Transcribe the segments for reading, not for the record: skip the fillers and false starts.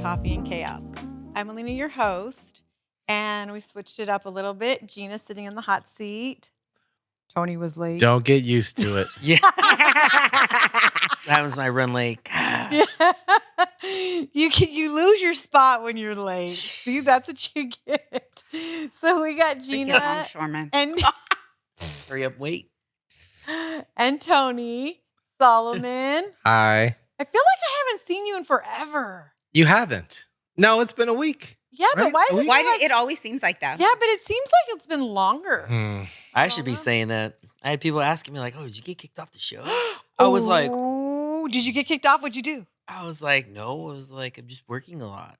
Coffee and Chaos. I'm Alina, your host, and we switched it up a little bit. Gina's sitting in the hot seat. Tony was late. Don't get used to it. Yeah. That was my run late. Yeah. You lose your spot when you're late. See, that's what you get. So we got Gina longshoreman. and Hurry up, wait. and Tony Solomon. Hi. I feel like I haven't seen you in forever. You haven't. No, it's been a week. Yeah, but Right? why is it? Why feel like, it always seems like that? Yeah, but it seems like it's been longer. I should be saying that. I had people asking me like, "Oh, did you get kicked off the show?" I was like, "Ooh, did you get kicked off? What'd you do?" "No." I was like, "I'm just working a lot."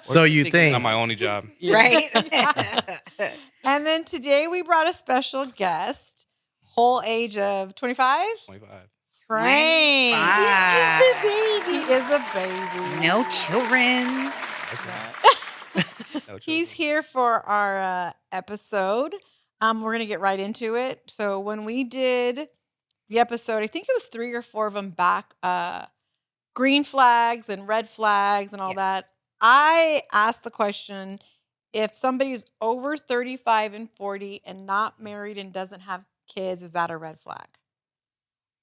So you think Not my only job. Right? And then today we brought a special guest, whole age of 25? 25. Frank. 25. He's just a baby. He is a baby. No children. No He's children. here for our episode. We're going to get right into it. So when we did the episode, I think it was 3 or 4 of them back, green flags and red flags and all Yes. that. I asked the question, if somebody's over 35 and 40 and not married and doesn't have kids, is that a red flag?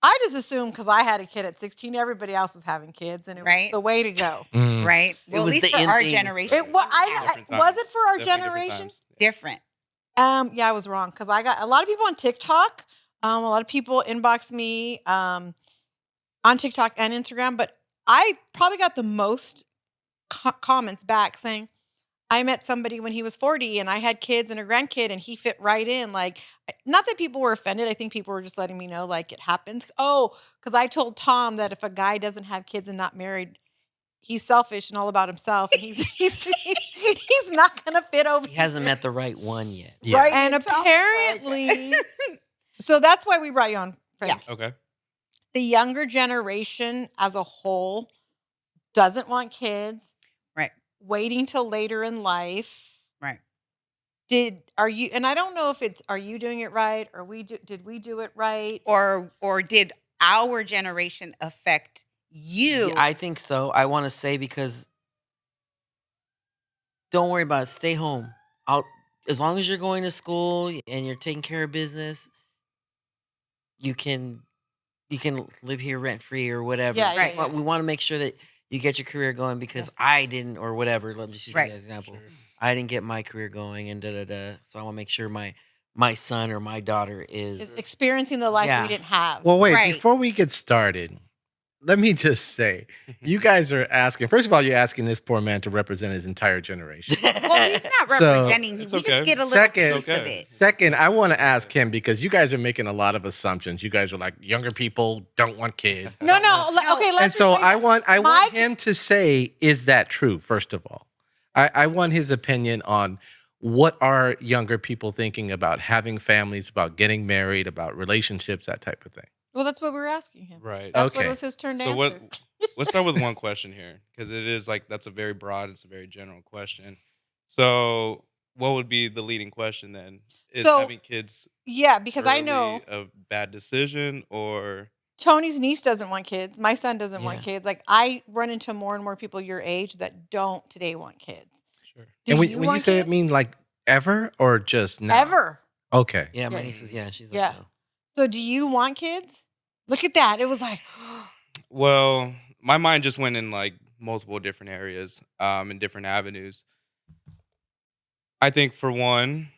I just assumed because I had a kid at 16, everybody else was having kids, and it was Right. the way to go. Right? Well, at was least the for in our thing. generation. It was, Different was it times. for our Definitely different generation? times. different. Yeah, I was wrong because I got a lot of people on TikTok. A lot of people inboxed me on TikTok and Instagram, but I probably got the most comments back saying, I met somebody when he was 40 and I had kids and a grandkid and he fit right in. Like, not that people were offended. I think people were just letting me know, like, it happens. Oh, because I told Tom that if a guy doesn't have kids and not married, he's selfish and all about himself. And he's not going to fit over He hasn't here. met the right one yet. Yeah. Right. And Tom's like- apparently, so that's why we brought you on, Frank. Okay. The younger generation as a whole doesn't want kids, Right. waiting till later in life. Right. Are you, and I don't know if are you doing it right or did we do it right? Or did our generation affect you? Yeah, I think so. I want to say because don't worry about it. Stay home. As long as you're going to school and you're taking care of business, you can live here rent free or whatever. Yeah, yeah, yeah. We want to make sure that you get your career going because I didn't or whatever. Let me just use Right. an example. Sure. I didn't get my career going and da. So I want to make sure my son or my daughter Is is experiencing the life Yeah. we didn't have. Well, wait, Right. before we get started, let me just say, you guys are asking, first of all, you're asking this poor man to represent his entire generation. Well, he's not So- representing. It's We okay. just get a little Second- piece of it. Second, I want to ask him because you guys are making a lot of assumptions. You guys are like, younger people don't want kids. no, No. okay, let's And so rephrase I that. want Mike- him to say, is that true, first of all? I want his opinion on what are younger people thinking about having families, about getting married, about relationships, that type of thing. Well, that's what we were asking him. Right. That's what Okay. was his turn to So answer. let's start with one question here because it is like that's a very broad, it's a very general question. So what would be the leading question then? Is So, having kids Yeah, because I know early a bad decision or Tony's niece doesn't want kids. My son doesn't want Yeah. kids. Like, I run into more and more people your age that don't today want kids. sure. Do And when you want say kids? it, mean like ever or just now? Ever. Okay. yeah, my Yeah. niece is she's like Yeah. no. So do you want kids? Look at that. It was like, Well, my mind just went in like multiple different areas, in different avenues. I think for one,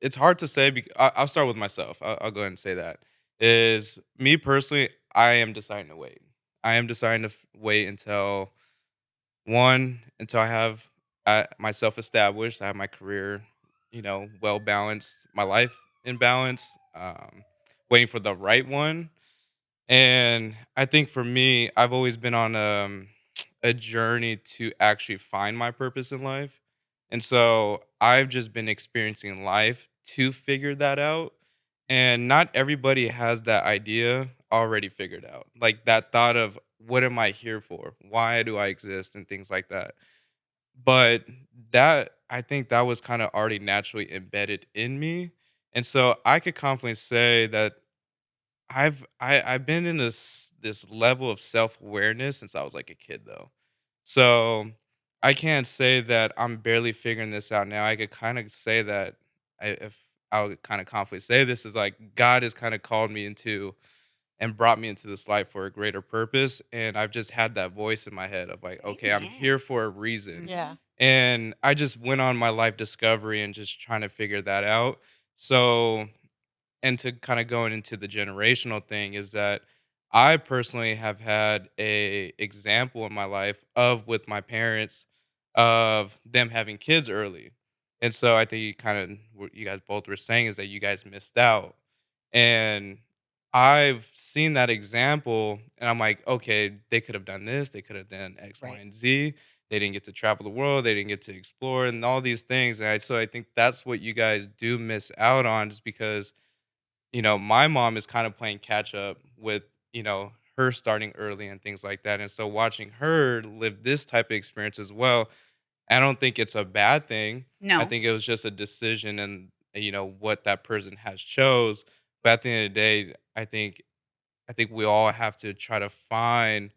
it's hard to say. I'll start with myself. I'll go ahead and say that. Is me personally, I am deciding to wait. I am deciding to wait until I have myself established. I have my career, well balanced, my life in balance. Waiting for the right one. And I think for me, I've always been on a journey to actually find my purpose in life. And so I've just been experiencing life to figure that out. And not everybody has that idea already figured out. Like that thought of what am I here for? Why do I exist? And things like that. But I think that was kind of already naturally embedded in me. And so I could confidently say that I've been in this level of self-awareness since I was like a kid though. So I can't say that I'm barely figuring this out now. I could kind of say that if I would kind of confidently say this is like God has kind of called me into and brought me into this life for a greater purpose. And I've just had that voice in my head of like, okay, I'm Amen. here for a reason. Yeah. And I just went on my life discovery and just trying to figure that out. So, and to kind of going into the generational thing is that I personally have had a example in my life of with my parents of them having kids early. And so I think you kind of what you guys both were saying is that you guys missed out. And I've seen that example and I'm like, okay, they could have done this, they could have done X, Y, Right. and Z. They didn't get to travel the world, they didn't get to explore and all these things. So I think that's what you guys do miss out on just because my mom is kind of playing catch up with, her starting early and things like that. And so watching her live this type of experience as well, I don't think it's a bad thing. I No. think it was just a decision and what that person has chose. But at the end of the day, I think we all have to try to find,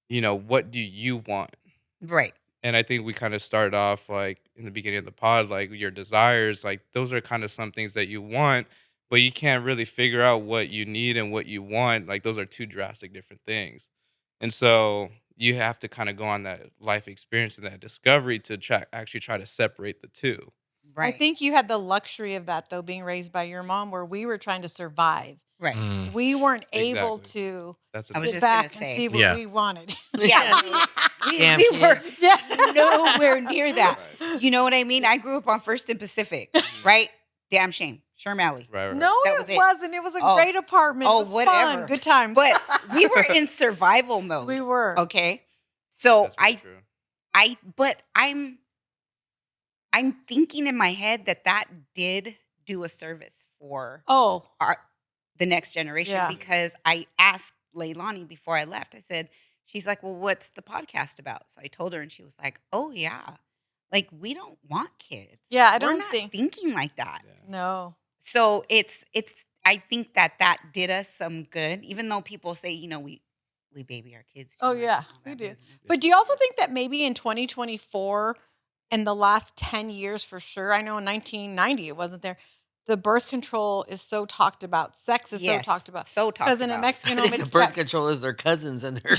what do you want? Right. And I think we kind of started off like in the beginning of the pod, like your desires, like those are kind of some things that you want, but you can't really figure out what you need and what you want. Like those are two drastic different things. And so you have to kind of go on that life experience and that discovery to actually try to separate the two. I Right. think you had the luxury of that though, being raised by your mom, where we were trying to survive. Right. Mm. We weren't able Exactly. to That's I was sit just gonna back and say. see what Yeah. we wanted. Yeah. Damn we were kids. Yeah. nowhere near that. Right. You know what I mean? I grew up on First and Pacific, right? Damn shame. Sherm Alley. Right. No, That it was it. wasn't. It was a Oh. great apartment. Oh, It was whatever. fun. Good times. But we were in survival mode. we were. Okay. So That's very true. but I'm thinking in my head that did do a service for Oh, the next generation Yeah. because I asked Leilani before I left. I said, she's like, well, what's the podcast about? So I told her and she was like, oh yeah. Like we don't want kids. Yeah, I We're don't not think- thinking like that. Yeah. no. So it's I think that did us some good, even though people say, we baby our kids too Oh, much yeah, and all we that do. business. But do you also think that maybe in 2024 and the last 10 years for sure, I know in 1990 it wasn't there, the birth control is so talked about. Sex is Yes, so talked about. So talked Because in a about. Mexican I home, think it's the birth kept- control is their cousins and their.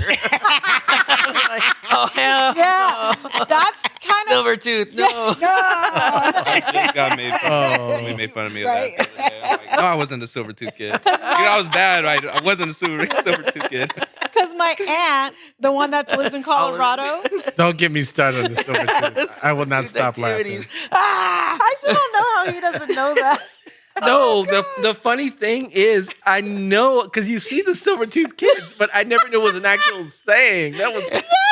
Like, oh hell Yeah, no. that's kind of Silver tooth. No. I just got made fun of. Oh. Somebody made fun of me Right. of that. The other day. I'm like, no, I wasn't a silver tooth kid. I was bad, right? I wasn't a silver tooth kid. because my aunt, the one that lives in Solid. Colorado, Don't get me started on the silver tooth. I will not Tooth stop laughing. activities. Ah! I still don't know how he doesn't know that. No, the funny thing is, I know because you see the silver tooth kids, but I never knew it was an actual saying.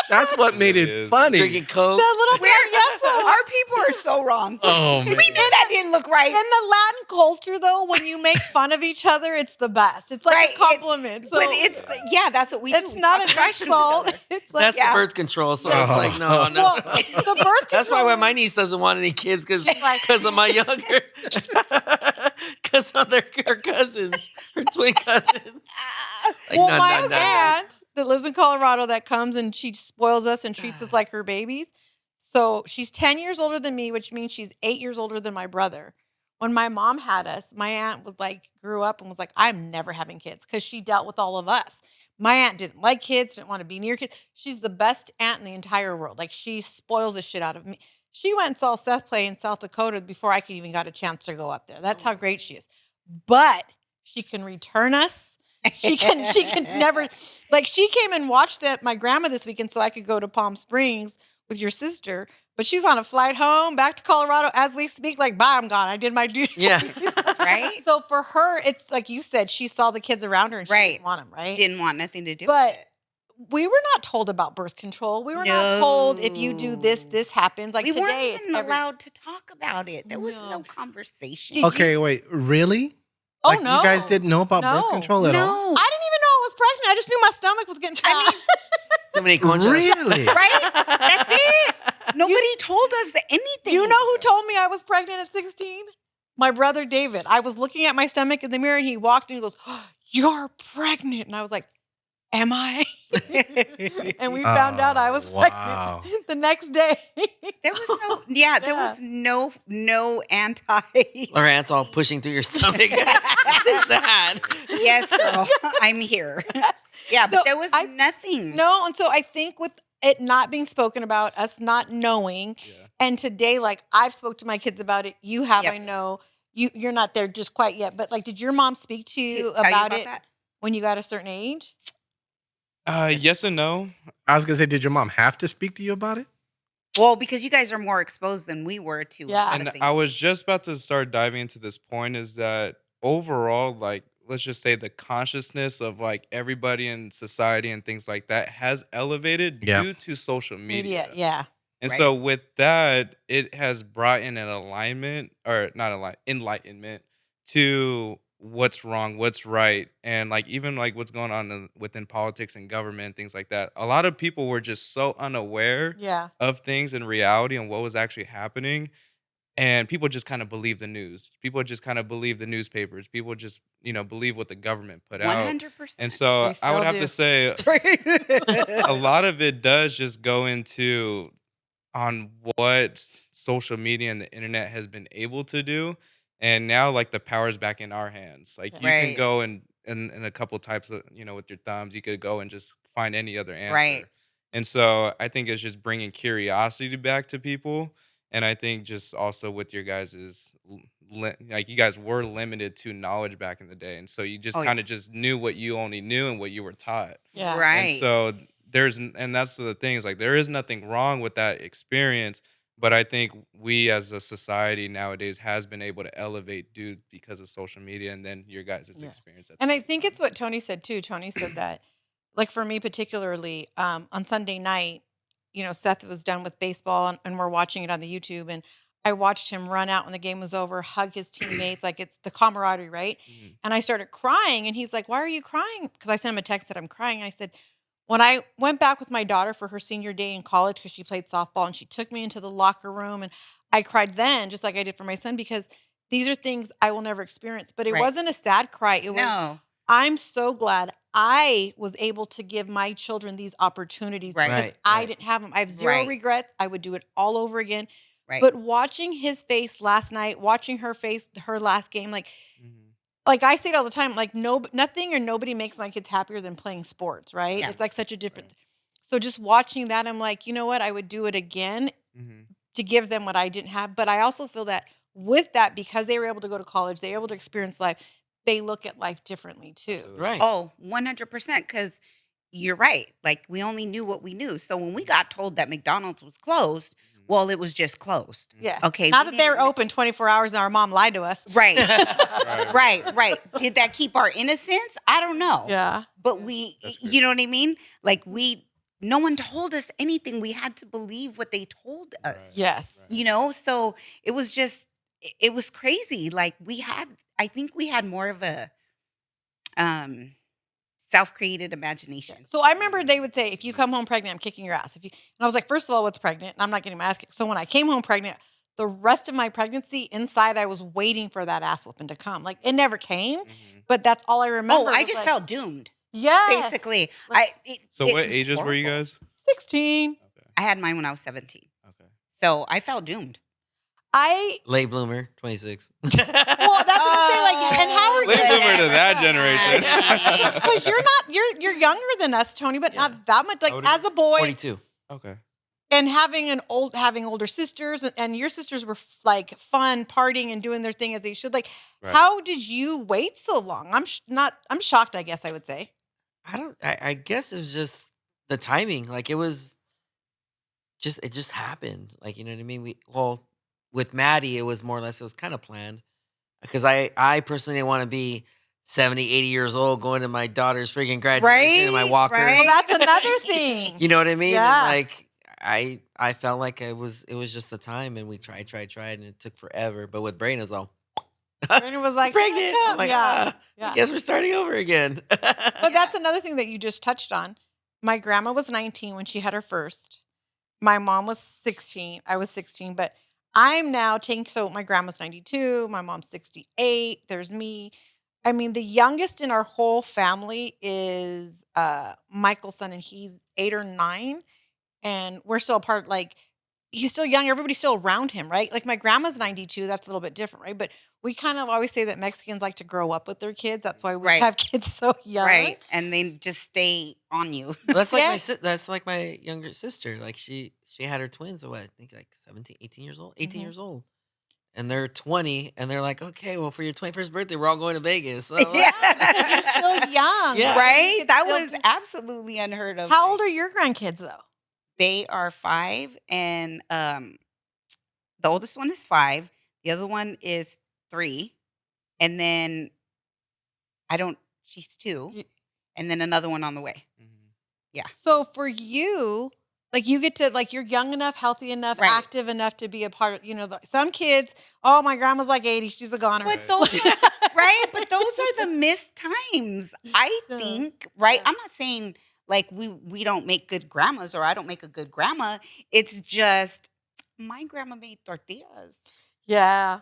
That's what made It it is. funny. Drinking coke. That little Our people are so wrong. Oh man. We knew that didn't look right. In the Latin culture, though, when you make fun of each other, it's the best. It's like Right, a compliment. So But it's that's what we do. it's We not talk an trash to each insult. other. It's like That's yeah. the birth control. So Yeah. it's like, no. well, the birth control. That's probably why my niece doesn't want any kids because Like- of my younger, because of her cousins, her twin cousins. Like, Well, no, my no, no. aunt that lives in Colorado that comes and she spoils us and treats us like her babies. So she's 10 years older than me, which means she's 8 years older than my brother. When my mom had us, my aunt was like, grew up and was like, I'm never having kids because she dealt with all of us. My aunt didn't like kids, didn't want to be near kids. She's the best aunt in the entire world. Like she spoils the shit out of me. She went and saw Seth play in South Dakota before I could even got a chance to go up there. That's how great she is. But she can return us. She can never, like she came and watched my grandma this weekend so I could go to Palm Springs with your sister. But she's on a flight home back to Colorado as we speak. Like, bye, I'm gone. I did my duty. Yeah. Right? So for her, it's like you said, she saw the kids around her and she Right. didn't want them, right? Didn't want nothing to do But with it. we were not told about birth control. We were not told if you do this, No. this happens. Like We today, weren't it's even every- allowed to talk about it. There was No. no conversation. Did Okay, wait, really? Oh, Like no. you guys didn't know about birth No. control at all? No. I didn't even know I was pregnant. I just knew my stomach was getting fat. I mean, Too many conchas. Really? right? That's it. Nobody told us anything. Do you know who told me I was pregnant at 16? My brother David. I was looking at my stomach in the mirror and he walked and he goes, oh, "You're pregnant." And I was like, "Am I?" And we found out I was wow. pregnant the next day. There was there was no anti. Lawrence all pushing through your stomach. What is that? Yes, girl, I'm here. Yeah, but So there was nothing. No, and so I think with it not being spoken about, us not knowing, Yeah. and today, like I've spoke to my kids about it. You have, Yep. I know. You're not there just quite yet, but like, did your mom speak to you Tell you about about it that? when you got a certain age? Yes and no. I was gonna say, did your mom have to speak to you about it? Well, because you guys are more exposed than we were to a Yeah. lot And of things. I was just about to start diving into this point is that overall, like, let's just say the consciousness of like everybody in society and things like that has elevated Yeah. due to social media. Yeah. And Right. so with that, it has brought in an alignment or not enlightenment to what's wrong, what's right, and like even like what's going on within politics and government and things like that. A lot of people were just so unaware Yeah. of things in reality and what was actually happening. And people just kind of believe the news. People just kind of believe the newspapers. People just, believe what the government put out. 100%. And so They I still would have do. to say a lot of it does just go into on what social media and the internet has been able to do. And now like the power's back in our hands. Like you can Right. go and in a couple types of, with your thumbs, you could go and just find any other answer. Right. And so I think it's just bringing curiosity back to people. And I think just also with your guys's like you guys were limited to knowledge back in the day. And so you just Oh, yeah. kind of just knew what you only knew and what you were taught. Yeah. And Right. so and that's the thing is like there is nothing wrong with that experience, but I think we as a society nowadays has been able to elevate dude because of social media and then your guys' Yeah. experience. And I think it's what Tony said too. Tony said that, like for me particularly, on Sunday night, Seth was done with baseball and we're watching it on the YouTube, and I watched him run out when the game was over, hug his teammates, like it's the camaraderie, right? Mhm. And I started crying, and he's like, "Why are you crying?" Because I sent him a text that I'm crying. I said, when I went back with my daughter for her senior day in college because she played softball, and she took me into the locker room, and I cried then, just like I did for my son, because these are things I will never experience. But it Right. wasn't a sad cry. It was, No. I'm so glad I was able to give my children these opportunities Right. because Right, I right. didn't have them. I have zero Right. regrets. I would do it all over again. Right. But watching his face last night, watching her face, her last game, Mhm. like I say it all the time, like nothing or nobody makes my kids happier than playing sports, right? Yeah. It's like such a different. So just watching that, I'm like, you know what? I would do it again Mhm. to give them what I didn't have. But I also feel that with that, because they were able to go to college, they were able to experience life, they look at life differently too. Absolutely. Right. Oh, 100%. Because you're right. Like we only knew what we knew. So when we got told that McDonald's was closed, Mhm. well, it was just closed. Yeah. Okay. Not we that they were didn't- open 24 hours and our mom lied to us. Right. Right. Right. Did that keep our innocence? I don't know. Yeah. But That's you know what I mean? Like no one told us anything. We had to believe what they told us. Right. Yes. Right. So it was just, it was crazy. Like I think we had more of a self-created imagination. So I remember they would say, if you come home pregnant, I'm kicking your ass. And I was like, first of all, what's pregnant? And I'm not getting my ass kicked. So when I came home pregnant, the rest of my pregnancy inside, I was waiting for that ass whooping to come. Like it never came, Mhm. but that's all I remember. Oh, I was just like, felt doomed. yes, Basically. So It what was ages were you horrible. guys? 16. Okay. I had mine when I was 17. Okay. So I felt doomed. Late bloomer, 26. Well, that's what I'm saying. Like, and how are Late you? bloomer to that generation. Because you're younger than us, Tony, but not that much. Like How old are as a boy, 42. Okay. and having older sisters, and your sisters were like fun, partying and doing their thing as they should. Like, Right. how did you wait so long? I'm shocked. I guess I would say. I guess it was just the timing. Like it just happened. Like, you know what I mean? With Maddie, it was more or less, it was kind of planned. Because I personally didn't want to be 70, 80 years old going to my daughter's freaking graduation in my Right, walker. right. Well, that's another thing. You know what I mean? Yeah. And like I felt like it was just the time, and we tried, and it took forever. But with Brain, it was all Brandon was like, pregnant. I'm like, yeah. I guess we're starting over again. But that's another thing that you just touched on. My grandma was 19 when she had her first. My mom was 16. I was 16, but I'm now so my grandma's 92, my mom's 68, there's me. I mean, the youngest in our whole family is Michael's son, and he's 8 or 9, and we're still apart. Like, he's still young. Everybody's still around him, right? Like, my grandma's 92. That's a little bit different, right? But we kind of always say that Mexicans like to grow up with their kids. That's why we Right. have kids so young. Right. And they just stay on you. Well, that's like Yeah. my that's like my younger sister. Like she had her twins at what, I think like 17, 18 years old. 18 Mhm. years old. And they're 20 and they're like, "Okay, well for your 21st birthday, we're all going to Vegas." So I'm like, Yeah. Because you're still young. Yeah. You Right? could That still was do- absolutely unheard of. How old are your grandkids, though? They are 5, and the oldest one is 5. The other one is 3, and then she's 2, Y- and then another one on the way. Mhm. Yeah. So for you, like, you get to, like, you're young enough, healthy enough, Right. active enough to be a part of, some kids, oh, my grandma's like 80, she's a goner. But Right. those right, but those are the missed times. I Yeah. think, right? Yeah. I'm not saying like we don't make good grandmas or I don't make a good grandma. It's just my grandma made tortillas. Yeah.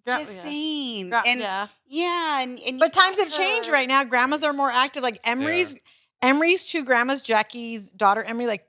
Just saying. And yeah. yeah, and you But times got have changed her- right now. Grandmas are more active. Like Emery's 2 grandmas, Jackie's daughter, Emery, like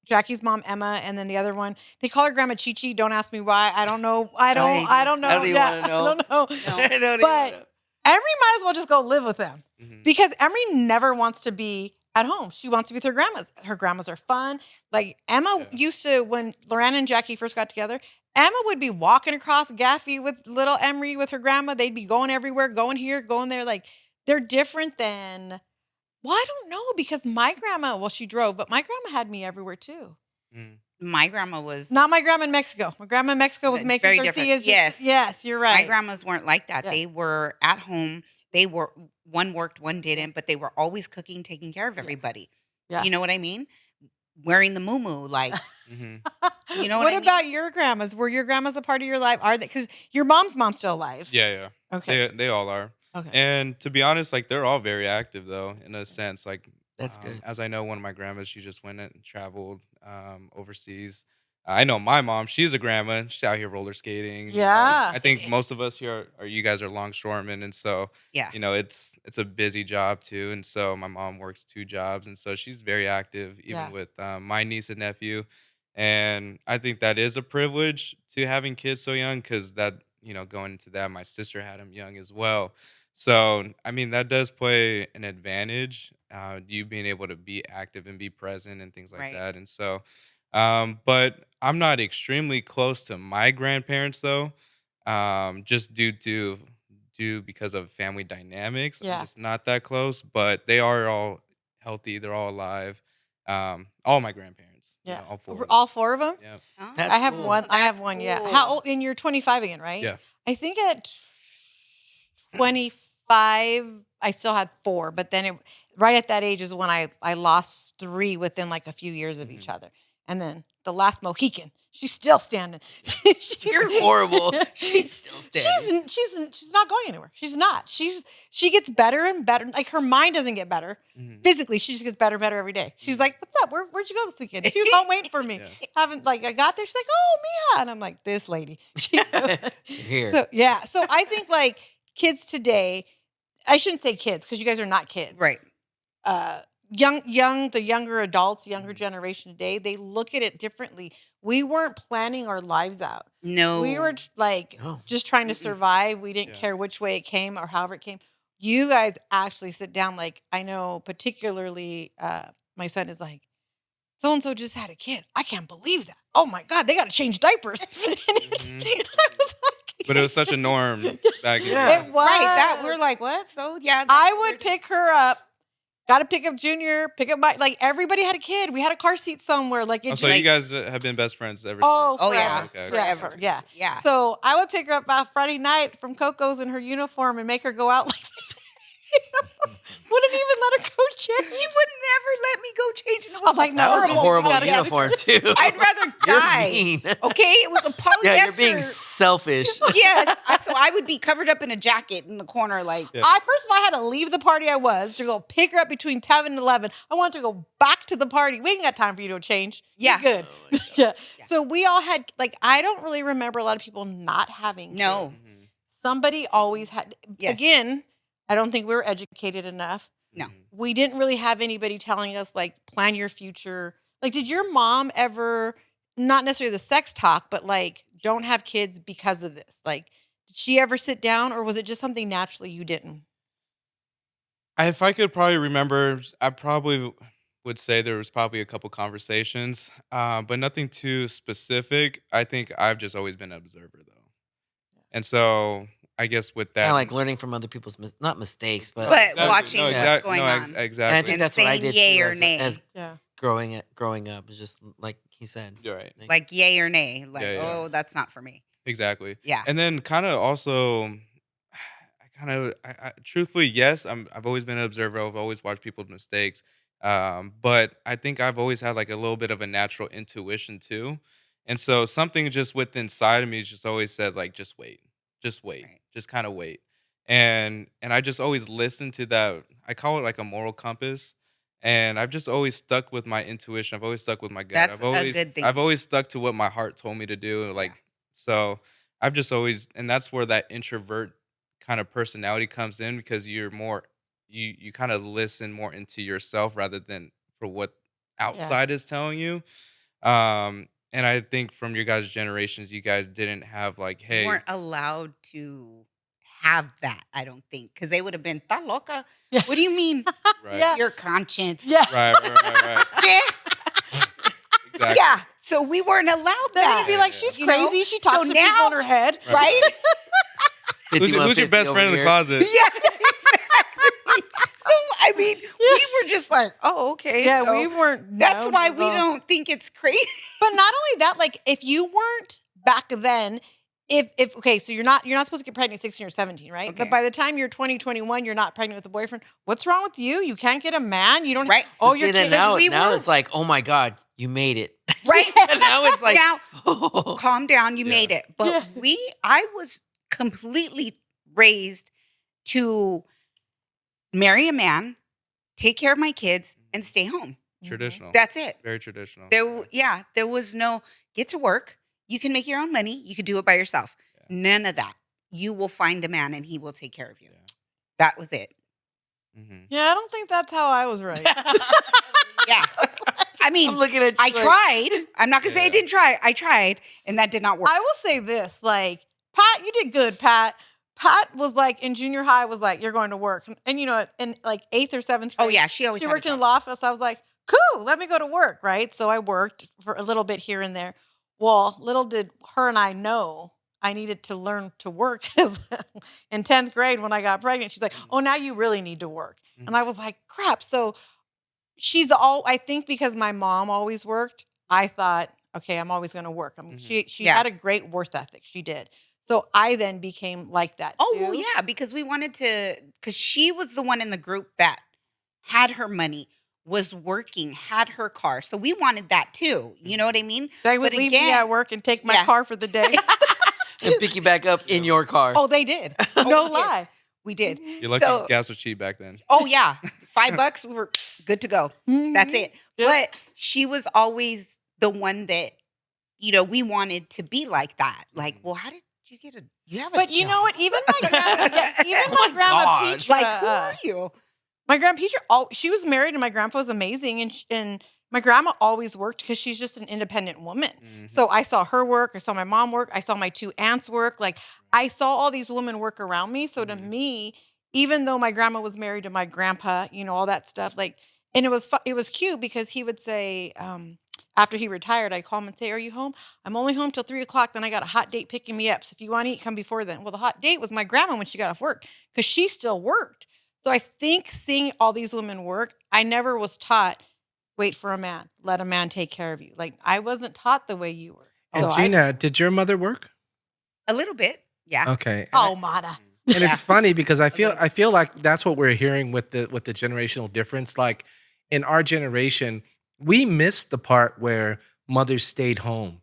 Jackie's mom, Emma, and then the other one, they call her Grandma Chi Chi. Don't ask me why. I don't know. I don't know. I don't even Yeah, wanna know. I don't know. No. I don't even But- know. Emery might as well just go live with them. Mhm. Because Emery never wants to be at home. She wants to be with her grandmas. Her grandmas are fun. Like Emma Yeah. used to, when Lorana and Jackie first got together, Emma would be walking across Gaffey with little Emery with her grandma. They'd be going everywhere, going here, going there. Like, they're different than, well, I don't know, because my grandma, well, she drove, but my grandma had me everywhere too. Mhm. My grandma was Not my grandma in Mexico. My grandma in Mexico was making Very different. tortillas. Yes. Yes, you're right. my grandmas weren't like that. Yeah. They were at home. They were one worked, one didn't, but they were always cooking, taking care of everybody. Yeah. You know what I mean? Wearing the muumuu, like Mhm. you know what what I mean? about your grandmas? Were your grandmas a part of your life? Are they? Because your mom's still alive. Yeah. Okay. They all are. Okay. And to be honest, like they're all very active though, in a sense. Like That's good. As I know, one of my grandmas, she just went and traveled overseas. I know my mom; she's a grandma. She's out here roller skating. Yeah. I think most of us here are you guys are longshoremen, and so Yeah. it's a busy job too. And so my mom works 2 jobs, and so she's very active, even Yeah. with my niece and nephew. And I think that is a privilege to having kids so young, because that going into that, my sister had him young as well. So I mean that does play an advantage, you being able to be active and be present and things like Right. that. And so, but I'm not extremely close to my grandparents though, just because of family dynamics. Yeah. I'm just not that close, but they are all healthy. They're all alive. All my grandparents. Yeah. All 4. of them. All 4 of them? Yeah. Oh, That's I have cool. one. I have that's one. Yeah. cool. How old? And you're 25 again, right? Yeah. I think at 25, I still had 4, but then right at that age is when I lost 3 within like a few years of each Mhm. other, and then the last Mohican, she's still standing. She's- You're horrible. She's still standing. She's not going anywhere. She's not. She gets better and better. Like, her mind doesn't get better. Mhm. Physically, she just gets better and better every day. She's like, "What's up? Where'd you go this weekend?" She was home waiting for me. Yeah. Haven't, like, I got there. She's like, "Oh, Mia," and I'm like, "This lady." Here. So yeah. So I think, like, kids today, I shouldn't say kids because you guys are not kids. Right. The younger adults, younger Mhm. generation today, they look at it differently. We weren't planning our lives out. No. We were like No. just trying to Mm-mm. survive. We didn't Yeah. care which way it came or however it came. You guys actually sit down. Like, I know particularly my son is like, so and so just had a kid. I can't believe that. Oh my God, they got to change diapers. And it's, Mhm. I was like, But it was such a norm back in Yeah. It was. Right. That we're like, what? So yeah. I would pick her up. Got to pick up Junior. Pick up like everybody had a kid. We had a car seat somewhere. Like, it Oh, so just, you guys have been best friends ever oh, since? Oh, yeah. forever. Okay. Yeah, Forever. yeah. Yeah. So I would pick her up Friday night from Coco's in her uniform and make her go out like wouldn't even let her go change. She would never let me go change. And I was like, no, That was a horrible. horrible You gotta- uniform too. I'd rather You're die. mean. Okay, it was a polyester. Yeah, you're being selfish. Yes. So I would be covered up in a jacket in the corner, like Yeah. First of all, I had to leave the party I was to go pick her up between 10 and 11. I wanted to go back to the party. We ain't got time for you to change. You're Yeah. good. Oh my God. Yeah. Yeah. So we all had, like, I don't really remember a lot of people not having No. kids. Somebody always had. Yes. Again, I don't think we were educated enough. No. We didn't really have anybody telling us like plan your future. Like, did your mom ever, not necessarily the sex talk, but like don't have kids because of this? Like, did she ever sit down, or was it just something naturally you didn't? If I could probably remember, I probably would say there was probably a couple conversations, but nothing too specific. I think I've just always been an observer though, and so I guess with Kind that, of like learning from other people's not mistakes, but But exactly, watching no, what's exact, going no, on. and I exactly. think And that's what I saying did yay too or as, nay. as Yeah. growing up. It's just like he said. You're right. Like yay or nay. Like, Yeah, yeah. oh, that's not for me. Exactly. Yeah. And then kind of also, I truthfully, yes, I've always been an observer. I've always watched people's mistakes. But I think I've always had like a little bit of a natural intuition too. And so something just within inside of me just always said like, just wait, Right. just kind of wait. And I just always listened to that. I call it like a moral compass. And I've just always stuck with my intuition. I've always stuck with my gut. That's a good thing. I've always stuck to what my heart told me to do. Like, so I've just always, and that's where that introvert kind of personality comes in, because you're more, you kind of listen more into yourself rather than for what outside is telling you. And I think from your guys' generations, you guys didn't have like, You hey, weren't allowed to have that, I don't think, because they would have been, "Ta loca." Yeah. What do you mean? right, Yeah. Your conscience. Yeah. right. Yeah. Exactly. Yeah. So we weren't allowed They're that. gonna be like, she's You know? crazy. She talks So to people now- in her head. Right? Who's your best friend in the closet? Yeah, exactly. So, I mean, we were just like, oh, okay. Yeah, so we weren't. That's known why at we all. don't think it's crazy. But not only that, like if you weren't back then, if okay, so you're not supposed to get pregnant at 16 or 17, right? Okay. But by the time you're 20, 21, you're not pregnant with a boyfriend. What's wrong with you? You can't get a man. You don't. Right. Oh, See, you're then kidding. now, we now were- it's like, oh my God, you made it. Right? Now it's like, Now, oh. calm down. You Yeah. made it. But Yeah. I was completely raised to marry a man, take care of my kids, and stay home. Traditional. That's it. Very traditional. There was no get to work. You can make your own money. You could do it by yourself. None of that. You will find a man and he will take care of you. Yeah. That was it. Mm-hmm. Yeah, I don't think that's how I was raised. Yeah. I mean, I'm looking at you. I like, tried. I'm not gonna say I Yeah. didn't try. I tried, and that did not work. I will say this, like, Pat, you did good, Pat. Pat was like in junior high, was like, you're going to work. And you know, in like 8th or 7th grade, Oh yeah, she always she had a worked in job. the law office. I was like, cool, let me go to work, right? So I worked for a little bit here and there. Well, little did her and I know I needed to learn to work. 'Cause in 10th grade, when I got pregnant, she's like, oh, now you really need to work. And I was like, crap. So I think because my mom always worked, I thought, okay, I'm always going to work. She Yeah. had a great work ethic. She did. So I then became like that. Oh too. well, yeah, because we wanted to. Because she was the one in the group that had her money, was working, had her car. So we wanted that too. You know what I mean? They would But leave me again- at work and take my Yeah. car for the day. and pick you back up in your car. Oh, they did. No we did. lie. We did. You're lucky So- gas was cheap back then. Oh yeah, $5, we were good to go. That's it. Yep. But she was always the one that, we wanted to be like that. Like, well, how did you get you have a But you know what? job? Even my grandma, even Oh my my grandma God. Petra, Like, who are you? my grandma Petra, she was married and my grandpa was amazing. And my grandma always worked because she's just an independent woman. Mhm. So I saw her work. I saw my mom work. I saw my 2 aunts work. Like I saw all these women work around me. So to Mhm. me, even though my grandma was married to my grandpa, all that stuff, like, and it was cute because he would say, after he retired, I'd call him and say, are you home? I'm only home till 3:00. Then I got a hot date picking me up. So if you want to eat, come before then. Well, the hot date was my grandma when she got off work because she still worked. So I think seeing all these women work, I never was taught, wait for a man, let a man take care of you. Like I wasn't taught the way you were. And So Gina, did your mother work? A little bit, yeah. Okay. Mata. And it's funny because I feel like that's what we're hearing with the generational difference. Like in our generation, we missed the part where mothers stayed home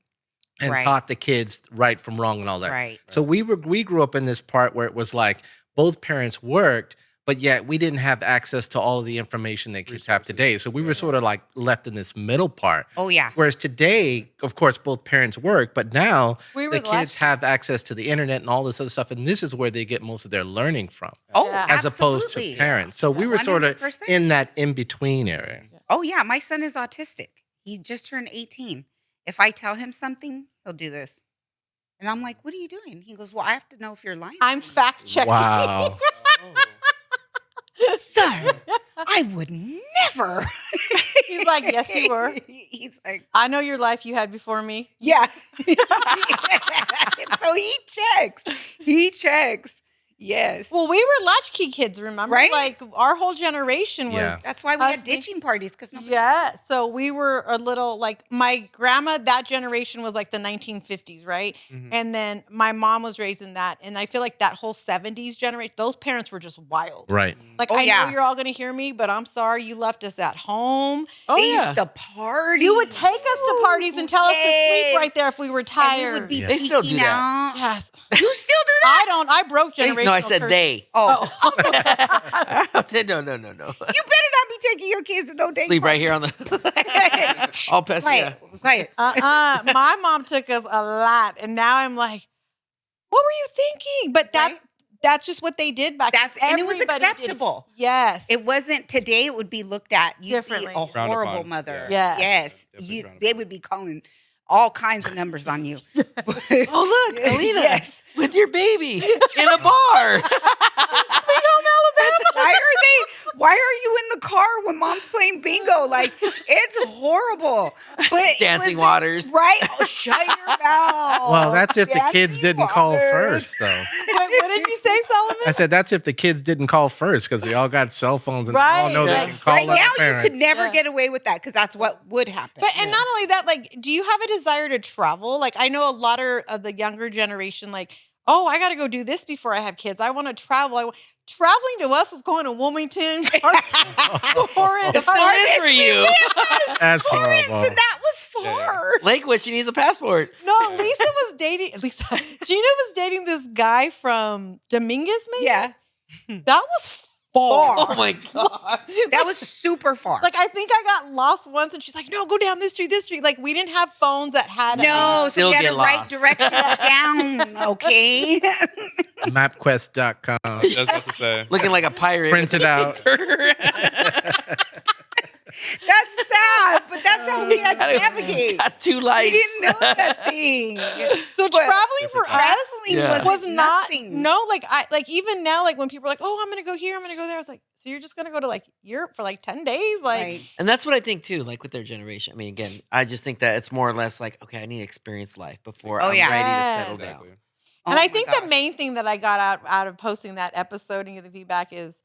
and Right. taught the kids right from wrong and all that. Right. So we grew up in this part where it was like both parents worked, but yet we didn't have access to all of the information that kids have today. So we were sort of like left in this middle part. Oh yeah. Whereas today, of course, both parents work, but now We were the the kids latchkey. have access to the internet and all this other stuff. And this is where they get most of their learning from, Oh, Yeah. as opposed to absolutely. parents. So we were sort of 100%. in that in-between area. Oh yeah, my son is autistic. He just turned 18. If I tell him something, he'll do this. And I'm like, "What are you doing?" He goes, "Well, I have to know if you're lying." I'm fact checking. Wow. Son, I would never. He's like, "Yes, you were. He's like, I know your life you had before me." yeah. So he checks. He checks. Yes. Well, we were latchkey kids, remember? Right? Like our whole generation was. Yeah. That's why we Us had being- ditching parties because nobody. Yeah, so we were a little like my grandma. That generation was like the 1950s, right? Mhm. And then my mom was raised in that, and I feel like that whole 70s generation. Those parents were just wild. Right. Like Oh, I yeah. know you're all gonna hear me, but I'm sorry you left us at home. Oh They yeah. used to party. You would take us to parties and tell us to sleep Yes. right there if we were And tired. we would be Yeah. They still do peeking that. out. Yes, You still do that? I don't. I broke generational. No, I said curses. they. Oh, No. you better not be taking your kids to no day. Sleep right here on the. All past. Yeah. Quiet, quiet. My mom took us a lot, and now I'm like, what were you thinking? But Right? that's just what they did back. And it was Everybody did it. acceptable. Yes, It wasn't today. It would be looked at Differently. You'd be a Frowned horrible upon. mother. Yeah. Yes. Definitely frowned They upon. would be calling all kinds of numbers on you. Oh look, Alina, Yes. with your baby in a bar. Why are you in the car when mom's playing bingo? Like, it's horrible. But Dancing listen, waters. Right? Oh, shut your mouth. Well, that's if the kids Dancing didn't call waters. first, though. Wait, what did you say, Solomon? I said that's if the kids didn't call first because they all got cell phones and they all Right, know they like, can call Right other now, parents. you could never Yeah. get away with that because that's what would happen. But and not only that, like, do you have a desire to travel? Like, I know a lot of the younger generation, like, oh, I got to go do this before I have kids. I want to travel. Traveling to us was going to Wilmington, Florida. It still is for you. That's Florence, horrible. and that was far. Lakewood, she needs a passport. No, Lisa was dating. Gina was dating this guy from Dominguez, maybe. Yeah, That was far. Oh my god. that was super far. Like I think I got lost once, and she's like, "No, go down this street, this street." Like we didn't have phones that had. no, so Still you had get to write lost. directions down. Okay. Mapquest.com. I was just about to say. Looking like a pirate. Print it out. That's sad, but that's how we had to navigate. Got two We lights. didn't know nothing. So But traveling for us traveling Yeah. was not nothing. no like even now like when people are like, "Oh, I'm gonna go here, I'm gonna go there," I was like, "So you're just gonna go to like Europe for like 10 days?" Like Right. And that's what I think too, like with their generation. I mean, again, I just think that it's more or less like, okay, I need to experience life before Oh, I'm yeah. ready to Yes. settle down. Exactly. and Oh I my think gosh. the main thing that I got out of posting that episode and the feedback is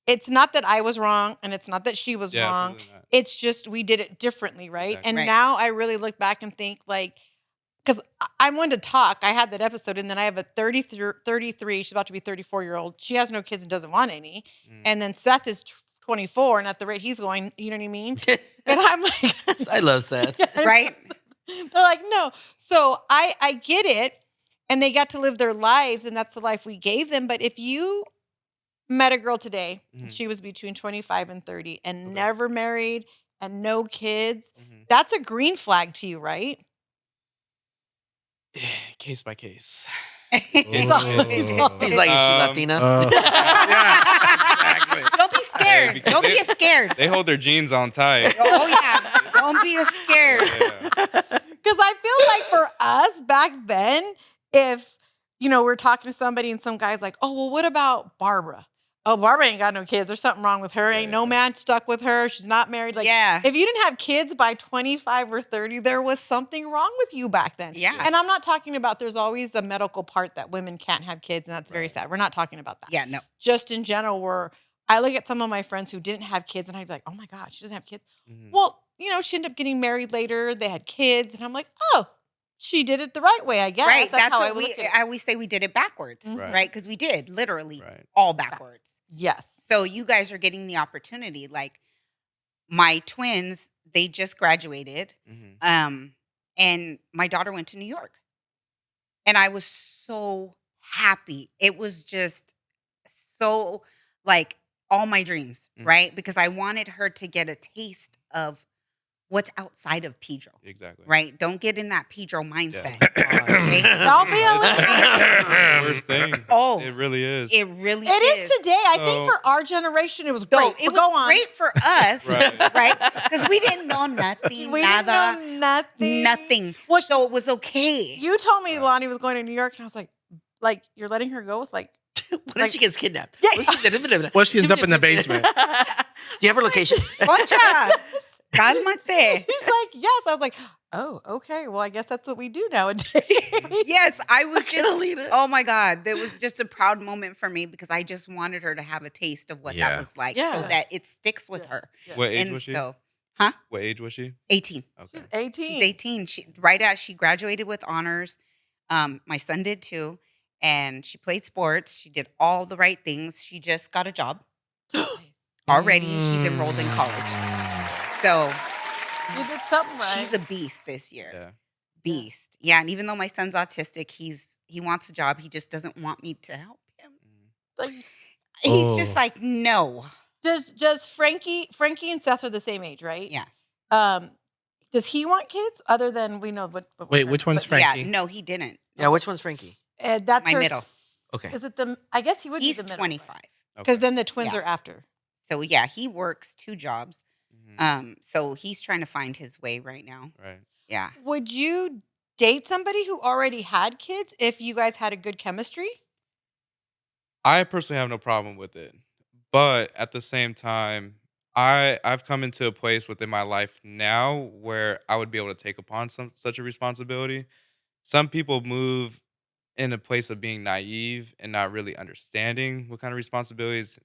it's not that I was wrong and it's not that she was Yeah, wrong. absolutely not. It's just we did it differently, right? Exactly. And Right. now I really look back and think like because I'm one to talk. I had that episode, and then I have a 33, she's about to be 34-year-old. She has no kids and doesn't want any. Mm. And then Seth is 24, and at the rate he's going, you know what I mean? And I'm like, I love Seth. Right? They're like, no. So I get it. And they got to live their lives, and that's the life we gave them. But if you met a girl today, and Mhm. she was between 25 and 30, and Okay. never married and no kids, Mhm. that's a green flag to you, right? Case by case. He's like, He's like, is she Latina? Exactly. Don't be scared. because Don't they- be scared. They hold their jeans on tight. Oh yeah. Don't be scared. Yeah. Because I feel like for us back then, if, we're talking to somebody and some guy's like, oh, well, what about Barbara? Oh, Barbara ain't got no kids. There's something wrong with her. Ain't no Yeah. man stuck with her. She's not married. Like, Yeah. if you didn't have kids by 25 or 30, there was something wrong with you back then. Yeah. And I'm not talking about there's always the medical part that women can't have kids, and that's very Right. sad. We're not talking about that. Yeah, no. Just in general, where I look at some of my friends who didn't have kids, and I'd be like, oh my God, she doesn't have kids. Mhm. Well, she ended up getting married later. They had kids. And I'm like, oh, she did it the right way, I guess. Right. That's how what I would we look at it. I always say we did it backwards. Mhm. Right? Because we did literally Right. all backwards. Yes. So you guys are getting the opportunity. Like my twins, they just graduated. Mhm. And my daughter went to New York. And I was so happy. It was just so like all my dreams, Mhm. right? Because I wanted her to get a taste of what's outside of Pedro, Exactly. right? Don't get in that Pedro mindset. God. Okay? Don't be a little It's the worst thing. Oh, It really is. it really It is today. I think So- for our generation, it was So great. it But was go on. great for us, Right. right? Because we didn't know nothing, We didn't nada, know nothing. nothing. Well, So it was okay. you told me Right. Lonnie was going to New York, and I was like, you're letting her go with like. What Like- if she gets kidnapped? Yeah. What if she ends up in the basement? Do you have her location? Concha, cálmate. He's like, yes. I was like, oh, okay. Well, I guess that's what we do nowadays. Yes, I was just. Alina. Oh my God, that was just a proud moment for me because I just wanted her to have a taste of what Yeah. that was like, Yeah. so that it sticks with her. Yeah. What age And was she? so, What age was she? 18. Okay. She's 18. She's 18. She right as she graduated with honors. My son did too, and she played sports. She did all the right things. She just got a job already. She's enrolled in college, so You did something right. she's a beast this year. Yeah. Beast, yeah. And even though my son's autistic, he wants a job. He just doesn't want me to help him. like, He's just Oh. like, no. does Frankie and Seth are the same age, right? Yeah. Does he want kids other than we know what? Wait, which one's but- Frankie? Yeah, no, he didn't. Yeah, which one's Frankie? That's My her middle. Okay. Is it the? I guess he would He's be the middle. 25. Because Okay. then the twins Yeah. are after. So yeah, he works 2 jobs. Mhm. So he's trying to find his way right now. Right. Yeah. Would you date somebody who already had kids if you guys had a good chemistry? I personally have no problem with it, but at the same time, I've come into a place within my life now where I would be able to take upon such a responsibility. Some people move in a place of being naive and not really understanding what kind of responsibilities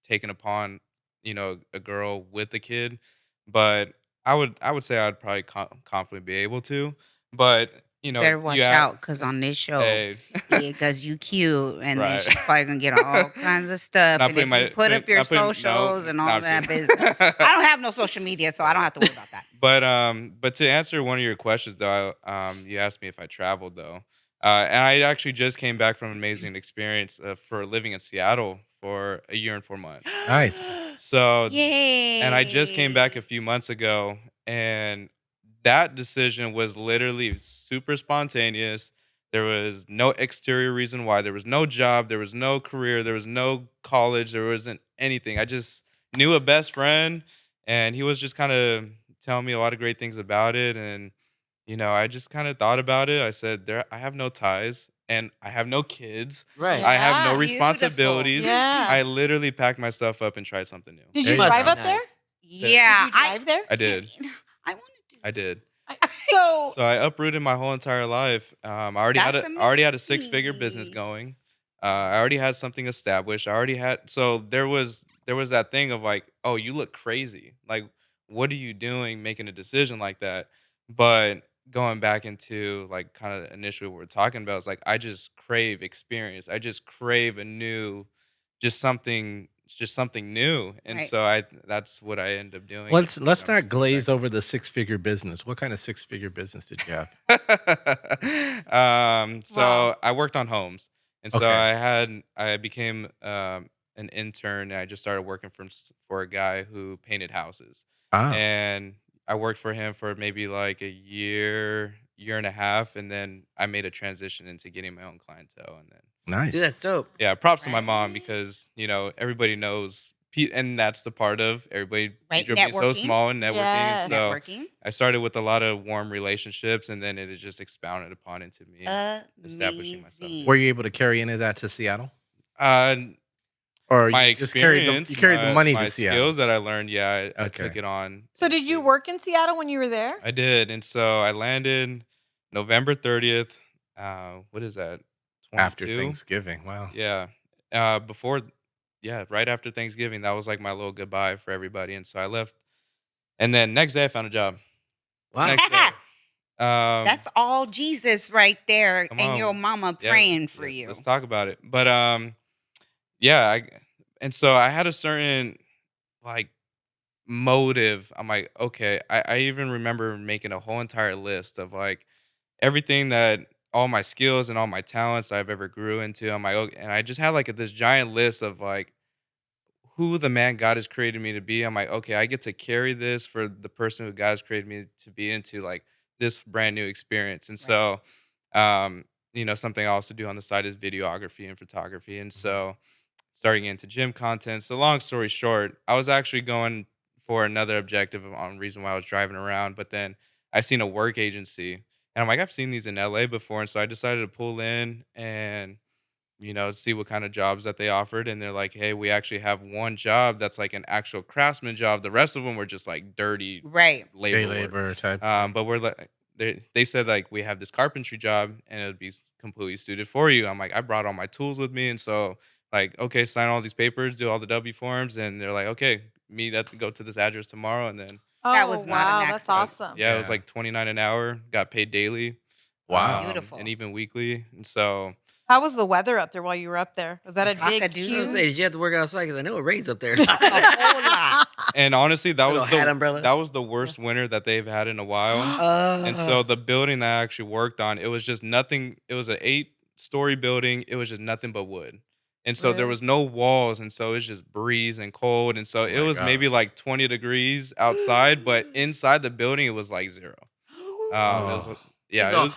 taken upon, a girl with a kid. But I would say I'd probably confidently be able to. But Better watch you out, because on this show, Hey. because you cute, and then Right. she's probably gonna get all kinds of stuff. Not And if putting you put up your not putting- no, socials and no, all I'm that just- business, I don't have no social media, so I don't have to worry about that. But to answer one of your questions though, you asked me if I traveled though, and I actually just came back from an amazing experience for living in Seattle for a year and 4 months. Nice. So Yay! and I just came back a few months ago, and that decision was literally super spontaneous. There was no exterior reason why. There was no job. There was no career. There was no college. There wasn't anything. I just knew a best friend, and he was just kind of telling me a lot of great things about it. And I just kind of thought about it. I said, I have no ties, and I have no kids. Right. I have no Yeah, responsibilities. Yeah. I literally packed myself up and tried something new. Did There you you drive go. up there? Yeah, Did you drive there? I did. I want to do. I did. So, So I uprooted my whole entire life. I already That's had a 6-figure business amazing. going. I already had something established. I already had there was that thing of like, oh, you look crazy. Like, what are you doing making a decision like that? But going back into like kind of initially what we're talking about is like I just crave experience. I just crave a new, just something new. And Right. so that's what I end up doing. Let's when not I'm just glaze back. over the 6-figure business. What kind of 6-figure business did you have? So Wow. I worked on homes, and so Okay. I became an intern, and I just started working for a guy who painted houses, Ah, and I worked for him for maybe like a year and a half, and then I made a transition into getting my own clientele, and then nice. Dude, that's dope. yeah, props to my mom Right. because everybody knows. And that's the part of everybody Right, being so networking. small and networking. Yes. So Networking. I started with a lot of warm relationships, and then it has just expounded upon into me establishing myself. Amazing. Were you able to carry any of that to Seattle? Uh, Or my you just carried experience, you carried the money my to Seattle? skills that I learned, yeah, I Okay. took it on. so did you work in Seattle when you were there? I did, and so I landed November 30th. What is that? After 22? Thanksgiving. Wow. Yeah. Right after Thanksgiving, that was like my little goodbye for everybody, and so I left. And then next day, I found a job. Wow. Next day. That's all Jesus right there, Come and your on. mama Yeah, praying for yeah, you. Let's talk about it. But yeah, and so I had a certain like motive. I'm like, okay. I even remember making a whole entire list of like everything that all my skills and all my talents I've ever grew into. I'm like, okay, and I just had like this giant list of like who the man God has created me to be. I'm like, okay, I get to carry this for the person who God has created me to be into like this brand new experience. And Right. so, something I also do on the side is videography and photography. And so, starting into gym content. So, long story short, I was actually going for another objective on reason why I was driving around, but then I seen a work agency, and I'm like, I've seen these in LA before, and so I decided to pull in and see what kind of jobs that they offered. And they're like, hey, we actually have one job that's like an actual craftsman job. The rest of them were just like dirty Right. Day labor work. labor type. But we're like, they said like we have this carpentry job and it would be completely suited for you. I'm like, I brought all my tools with me, and so like, okay, sign all these papers, do all the W forms, and they're like, okay, meet at go to this address tomorrow, and then That Oh, was not an wow, that's accident. awesome. yeah, it was Yeah. like 29 an hour, got paid daily, Wow. Beautiful. and even weekly, and so How was the weather up there while you were up there? Was that a big, Cock-a-doodle. I was gonna huge? say, did you have to work outside? Because I know it rains up there. A whole lot. and honestly, that Little was hat umbrella. that was the worst winter that they've had in a while. And so the building that I actually worked on, it was just nothing. It was an 8-story building. It was just nothing but wood. And so there Really? was no walls. And so it was just breeze and cold. And so Oh it my was maybe gosh. like 20 degrees outside, but inside the building, it was like 0. It was, Oh. yeah, It's all-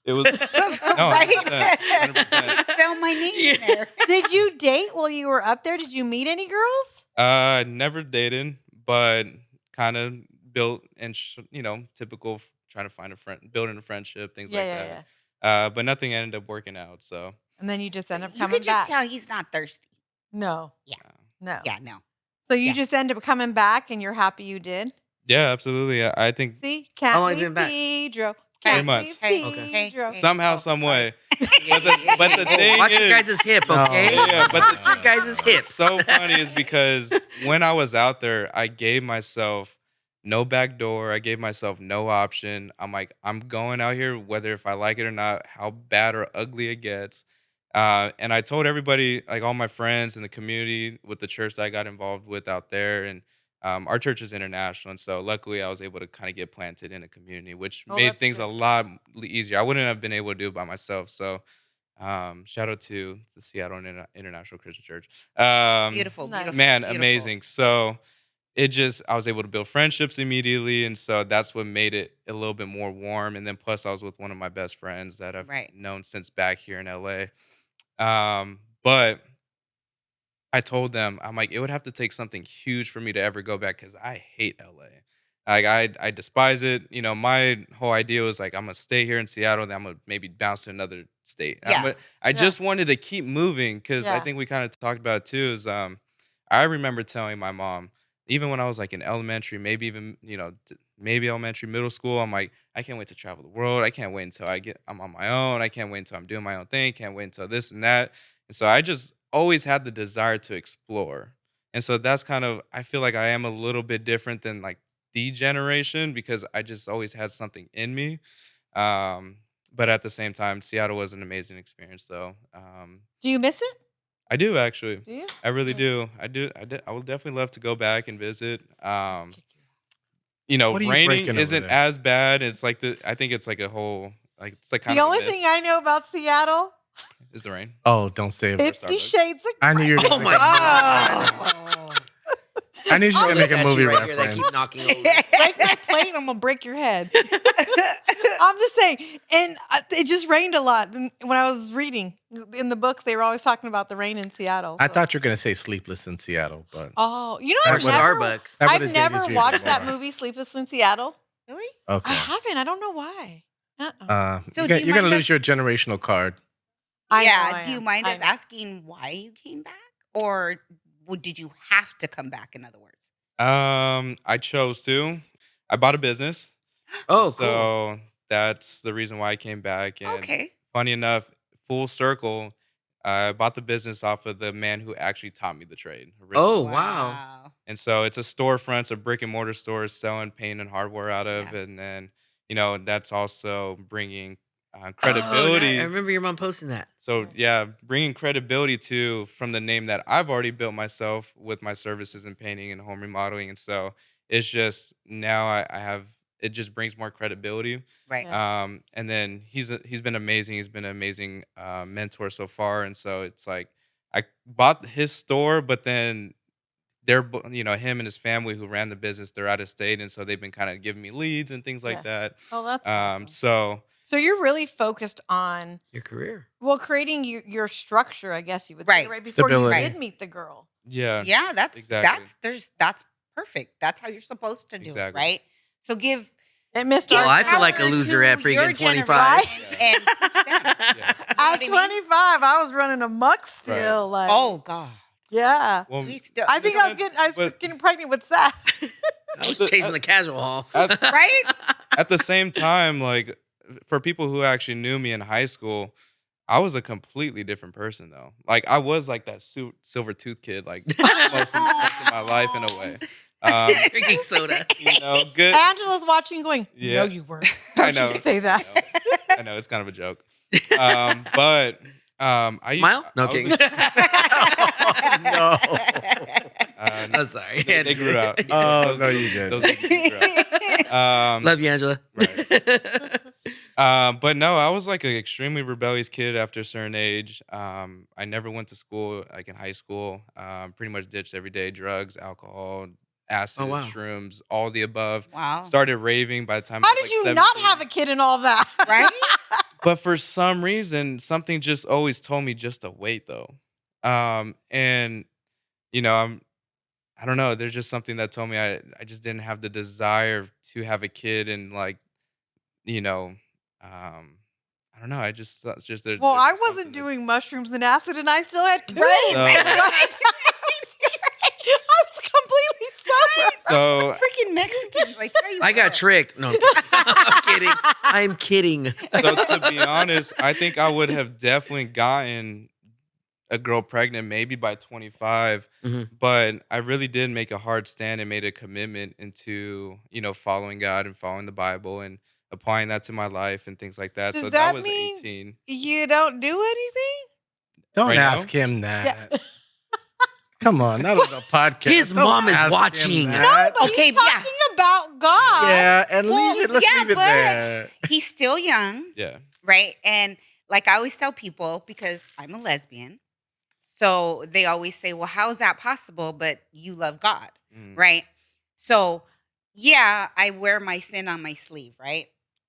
it was, no, Right? 100%. 100%. Spell my name in Yeah. there. Did you date while you were up there? Did you meet any girls? Never dated, but kind of built and, typical trying to find a friend, building a friendship, things Yeah, like yeah, that. yeah. But nothing ended up working out. So, And then you just end up You coming could just back. tell he's not thirsty. No, Yeah. no. Yeah, no. So you Yeah. just end up coming back, and you're happy you did. yeah, absolutely. I think See, How can't long have you leave been back? Pedro. Hey, Can't months. leave Hey, Okay. Pedro. hey. somehow, Oh, some sorry. way. But the Oh, thing watch your is, guys' hip, No. okay? Yeah, but Watch your guys' hips. what's so funny is because when I was out there, I gave myself no back door. I gave myself no option. I'm like, I'm going out here, whether if I like it or not, how bad or ugly it gets. And I told everybody, like all my friends in the community with the church that I got involved with out there. And our church is international. And so luckily I was able to kind of get planted in a community, which Oh, made that's things a good. lot easier. I wouldn't have been able to do it by myself. So shout out to the Seattle International Christian Church. Beautiful, Nice. beautiful. Man, beautiful. amazing. So I was able to build friendships immediately. And so that's what made it a little bit more warm. And then plus I was with one of my best friends that I've Right. known since back here in LA. But I told them, I'm like, it would have to take something huge for me to ever go back because I hate LA. Like I despise it. My whole idea was like I'm gonna stay here in Seattle, then I'm gonna maybe bounce to another state. Yeah. I Yeah. just wanted to keep moving because I Yeah. think we kind of talked about it too. Is I remember telling my mom, even when I was like in elementary, maybe even maybe elementary, middle school, I'm like, I can't wait to travel the world. I can't wait until I'm on my own. I can't wait until I'm doing my own thing. Can't wait until this and that. And so I just always had the desire to explore. And so that's kind of I feel like I am a little bit different than like the generation because I just always had something in me. Um, but at the same time, Seattle was an amazing experience. So Do you miss it? I do actually. Do you? I really Yeah. do. I do. I would definitely love to go back and visit. Kick your ass. What are you Raining breaking over isn't there? as bad. It's like I think it's like a whole like it's like kind The of a only myth, thing I know about Seattle, is the rain. Oh, don't say it. 50 Starbucks. Shades of I knew you were Grey. gonna Oh make my a God. I knew you were gonna make a Statue movie right here that reference. keep knocking over. Break my plate, I'm gonna break your head. I'm just saying, and it just rained a lot. And when I was reading in the books, they were always talking about the rain in Seattle. I so- thought you were gonna say Sleepless in Seattle, but Oh, you know, That I've would've- never, Starbucks. that I've would've never dated you watched even that more. movie, Sleepless in Seattle. Really? I Okay. haven't. I don't know why. Uh-uh. So you're do gonna, you you're gonna mind lose your generational card. I know Yeah. I Do you am. mind I us know. asking why you came back? Or did you have to come back, in other words? I chose to. I bought a business. Oh, cool. So that's the reason why I came back. And Okay. funny enough, full circle, I bought the business off of the man who actually taught me the trade originally. Oh, wow. And so it's a storefront, it's a brick and mortar store selling paint and hardware out of. Yeah. And then, that's also bringing Oh, credibility. I remember your mom posting that. So yeah, bringing credibility to from the name that I've already built myself with my services in painting and home remodeling, and so it's just now I have it just brings more credibility. Right. Yeah. And then he's been amazing. He's been an amazing mentor so far, and so it's like I bought his store, but then him and his family who ran the business, they're out of state, and so they've been kind of giving me leads and things like that. Oh, that's awesome. So you're really focused on Your career. creating your structure, I guess you would Right. say, right before Stability. you did meet the girl. yeah, Yeah, that's exactly. that's perfect. That's how you're supposed to do Exactly. it, right? So give And Mr. Well, I feel power like a loser to at freaking your 25. generation and teach them. Yeah. At what I 25, mean? I was running amok still. Like, Oh God. yeah. Well, We still, I think I was but- getting pregnant with Seth. I was chasing the casual haul. right? at the same time, like for people who actually knew me in high school, I was a completely different person though. Like I was like that silver tooth kid, like most of my life in a way. Drinking soda. Good. Angela's watching, going, Yeah. "No, you weren't." I Don't know. you say that. I know it's kind of a joke. But I Smile? No, I was kidding. No. I'm sorry. They grew out. Oh, no, you didn't. Those babies grew out. Love you, Angela. But no, I was like an extremely rebellious kid after a certain age. I never went to school, like in high school. Pretty much ditched every day, drugs, alcohol, acid, Oh, wow. shrooms, all the above. Wow. Started raving by the time I How was did like you 17. not have a kid and all that? Right? But for some reason, something just always told me just to wait though. And I don't know, there's just something that told me I just didn't have the desire to have a kid and like, I don't know. It's just Well, there's I just wasn't something that's- doing mushrooms and acid, and I still had two. Right. I was completely sober. So Freaking Mexicans, I tell you. I got what. tricked. No, I'm kidding. I'm kidding. So to be honest, I think I would have definitely gotten a girl pregnant maybe by 25, Mhm. but I really did make a hard stand and made a commitment into, following God and following the Bible and applying that to my life and things like that. Does so that that was mean 18. You don't do anything? Don't Right now? ask him that. Yeah. Come on, not on the podcast. His Don't mom is ask him watching. that. But Okay, he's talking about God. Yeah, and Well, leave it. Let's yeah, leave it but there. He's still young, Yeah. right? And like I always tell people, because I'm a lesbian, so they always say, well, how is that possible? But you love God, Mhm. right? So yeah, I wear my sin on my sleeve, right?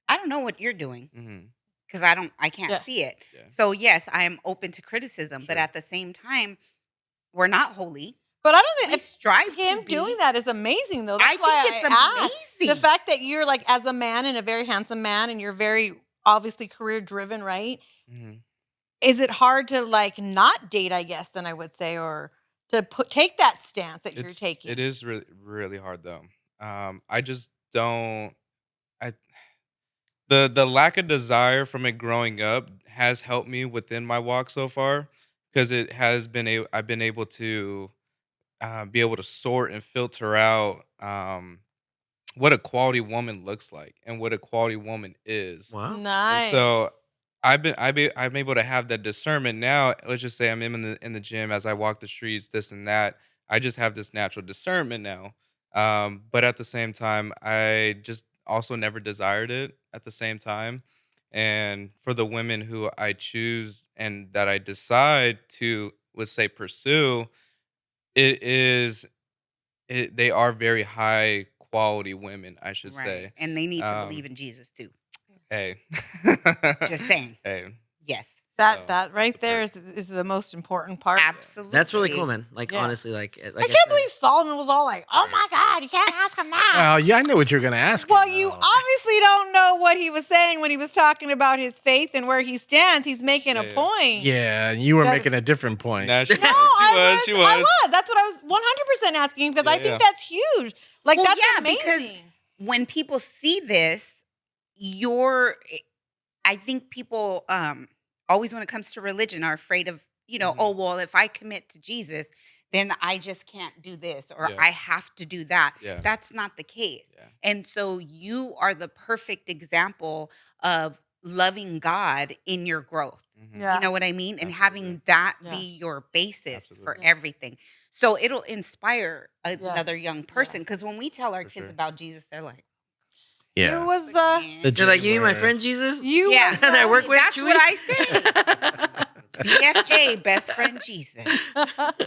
I don't know what you're doing Mhm. because I can't Yeah. see it. Yeah. So yes, I am open to criticism, but Sure. at the same time, we're not holy. But I don't think We strive him to be. doing that is amazing, though. I That's why think it's I asked. amazing. The fact that you're like, as a man and a very handsome man, and you're very obviously career driven, right? Mhm. Is it hard to like not date? I guess then I would say, or to take that stance that you're taking. It is really, really hard though. I just don't. I the lack of desire from it growing up has helped me within my walk so far because it has been I've been able to be able to sort and filter out what a quality woman looks like and what a quality woman is. Wow. Nice. And so I'm able to have that discernment now. Let's just say I'm in the gym as I walk the streets, this and that. I just have this natural discernment now. But at the same time, I just also never desired it at the same time. And for the women who I choose and that I decide to, let's say, pursue, they are very high quality women, I should Right. say. And they need to Um, believe in Jesus too. Hey. Just saying. Hey. Yes. that So, right it's a there perk. is the most important part. Absolutely. That's really cool, man. Like, Yeah. honestly, like I I can't said- believe Solomon was all like, "Oh my God, you can't ask him that." Well, yeah, I know what you're going to ask. Well, him, you though. obviously don't know what he was saying when he was talking about his faith and where he stands. He's making a Yeah. point. Yeah, you were That making a different point. Nah, she No, was. She was. I was. That's what I was 100% asking because I Yeah, think yeah. that's huge. Like Well, that's yeah, amazing. because when people see this, I think people always when it comes to religion are afraid of, Mhm. oh, well, if I commit to Jesus, then I just can't do this or Yeah. I have to do that. Yeah. That's not the case. Yeah. And so you are the perfect example of loving God in your growth. Mhm. Yeah. You know what I mean? And Absolutely. having that Yeah. be your basis for Absolutely. everything. So it'll inspire another young person. Because when we tell our For kids sure. about Jesus, they're like, Yeah. You was "Man." The You're like, you, my J-word. friend Jesus? you Yeah. was, that I work with? That's Chewy? what I say. BFJ. Hey, best friend Jesus.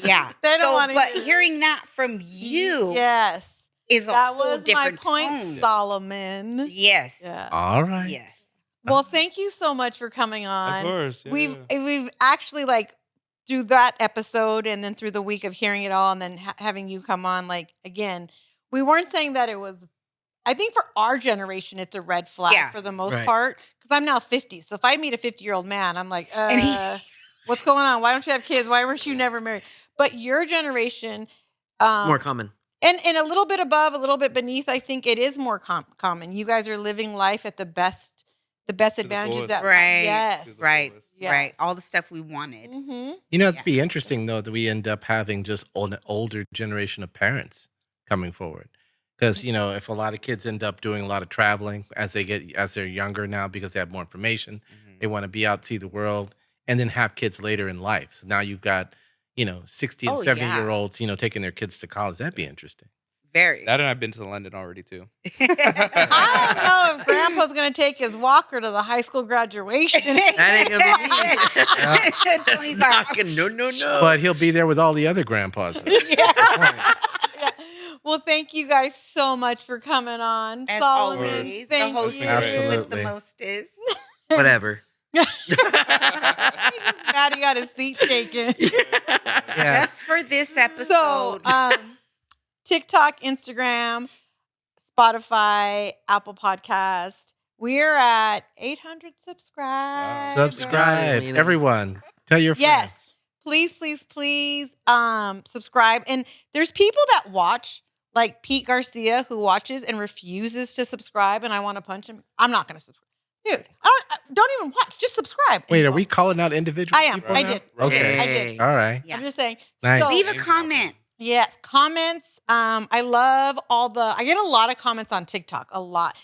Yeah. They don't want to. But hearing that from you Yes. is a That whole was my different point, tone. Solomon. Yes. Yeah. All right. Yes. Well, thank you so much for coming Of on. course. Yeah, We've actually like through that episode and then through the week of hearing it all and then having you come on, like again, we weren't saying that it was. I think for our generation, it's a red flag Yeah. for the most Right. part because I'm now 50. So if I meet a 50-year-old man, I'm like, And he- what's going on? Why don't you have kids? Why weren't you never married? But your generation, It's more common. and a little bit above, a little bit beneath, I think it is more common. You guys are living life at the best advantages fullest. that Right. yes, To the Right. fullest. yes. Right. All the stuff we wanted. Mm-hmm. You know, it'd Yeah. be interesting though that we end up having just an older generation of parents coming forward. Because if a lot of kids end up doing a lot of traveling as they're younger now because they have more information, Mhm. they want to be out, see the world, and then have kids later in life. So now you've got 60 and Oh, 70-year-olds taking their kids to college. That'd be interesting. Very. That and I've been to London already too. I don't know if Grandpa's going to take his walker to the high school graduation. That ain't gonna be me. Tony's Not like, gonna- no. But he'll be there with all the other grandpas. Though. Yeah. Well, thank you guys so much for coming on. as Solomon, always, the thank hostess you. Absolutely. with the mostest. Whatever. He's just glad he got his seat taken. Yeah. Just for this So, episode. TikTok, Instagram, Spotify, Apple Podcast. We're at 800 subscribers. Subscribe, Alina. everyone. Tell your friends. Yes. Please, subscribe. And there's people that watch, like Pete Garcia, who watches and refuses to subscribe, and I want to punch him. I'm not going to subscribe. Dude, don't even watch. Just subscribe. And Wait, you are we won't. calling out individual I am. people I now? did. Okay. I did. All right. Yeah. I'm just saying. Nice. So, Leave a comment. yes, comments. I love I get a lot of comments on TikTok, a lot.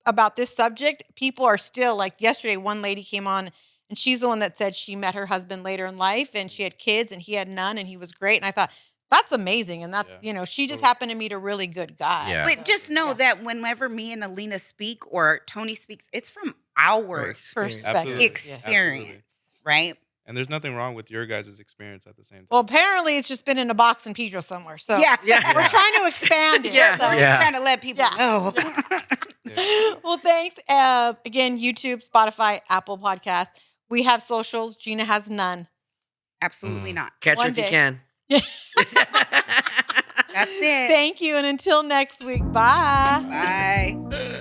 About this subject, people are still like yesterday, one lady came on and she's the one that said she met her husband later in life and she had kids and he had none and he was great. And I thought, that's amazing. And that's, she just happened to meet a really good guy. Yeah. But just know that whenever me and Alina speak or Tony speaks, it's from our Perspective. Absolutely. experience, Absolutely. right? And there's nothing wrong with your guys' experience at the same time. Well, apparently it's just been in a box in Pedro somewhere. So Yeah. we're trying to expand it. Yeah. So- We're just trying to let people know. Well, thanks. Again, YouTube, Spotify, Apple Podcasts. We have socials. Gina has none. Absolutely not. Catch her One if you day. can. That's it. Thank you. And until next week, bye. Bye.